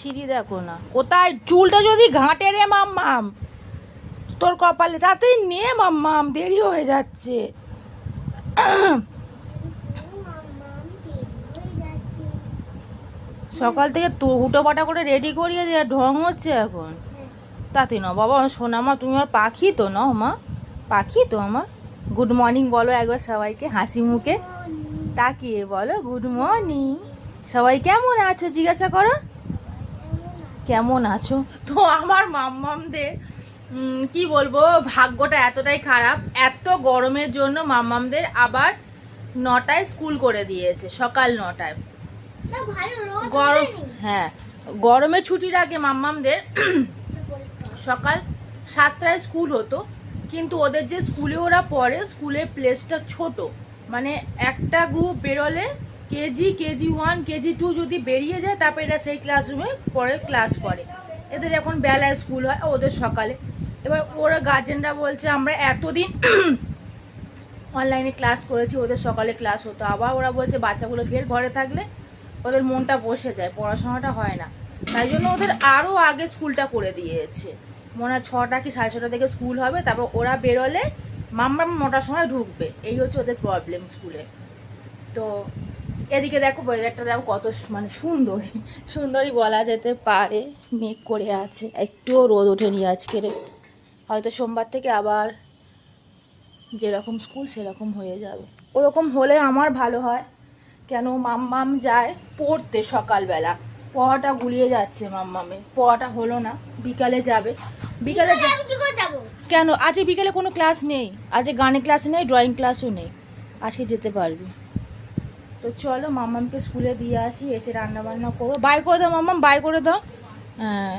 সিঁড়ি দেখো না, কোথায় চুলটা যদি ঘাঁটে রে মাম্মাম তোর কপালে, তাড়াতাড়ি নে মাম্মাম, দেরি হয়ে যাচ্ছে। সকাল থেকে তো হুটো পাটা করে রেডি করিয়ে দিয়ে ঢং হচ্ছে এখন। তাতে না বাবা, শোনা মা, তুমি আমার পাখি তো নাও মা, পাখি তো আমার। গুড মর্নিং বলো একবার সবাইকে, হাসি মুখে তাকিয়ে বলো গুড মর্নিং। সবাই কেমন আছো জিজ্ঞাসা করো, কেমন আছো। তো আমার মাম্মামদের কি বলবো, ভাগ্যটা এতটাই খারাপ, এত গরমের জন্য মাম্মামদের আবার 9টায় স্কুল করে দিয়েছে, সকাল 9টায়। গরম, হ্যাঁ, গরমের ছুটির আগে মাম্মামদের সকাল 7টায় স্কুল হতো, কিন্তু ওদের যে স্কুলে ওরা পড়ে, স্কুলের প্লেসটা ছোট, মানে একটা গ্রুপ বেরোলে কেজি 1 কেজি 2 যদি বেরিয়ে যায়, তারপরে এরা সেই ক্লাসরুমে পরে ক্লাস করে। এদের এখন বেলায় স্কুল হয়, ওদের সকালে। এবার ওরা গার্জেনরা বলছে আমরা এতদিন অনলাইনে ক্লাস করেছি, ওদের সকালে ক্লাস হতো, আবার ওরা বলছে বাচ্চাগুলো ফের ঘরে থাকলে ওদের মনটা বসে যায়, পড়াশোনাটা হয় না, তাই জন্য ওদের আরও আগে স্কুলটা করে দিয়েছে। মনে হয় 6টা কি 6:30 থেকে স্কুল হবে, তারপর ওরা বেরোলে মাম্মাম 9টার সময় ঢুকবে, এই হচ্ছে ওদের প্রবলেম স্কুলে। তো এদিকে দেখো ওয়েদারটা দেখো কত মানে সুন্দরই বলা যেতে পারে, মেঘ করে আছে, একটুও রোদ ওঠেনি আজকের। হয়তো সোমবার থেকে আবার যেরকম স্কুল সেরকম হয়ে যাবে, ওরকম হলে আমার ভালো হয়। কেন মাম্মাম যায় পড়তে সকালবেলা, পড়াটা গুলিয়ে যাচ্ছে মাম্মামের, পড়াটা হলো না, বিকালে যাবে। বিকালে কেন আজকে বিকালে কোনো ক্লাস নেই, আজকে গানের ক্লাস নেই, ড্রয়িং ক্লাসও নেই, আজকে যেতে পারবি। তো চলো মাম্মামকে স্কুলে দিয়ে আসি, এসে রান্না বান্না করবো। বাই করে দাও মাম্মাম, বাই করে দাও। হ্যাঁ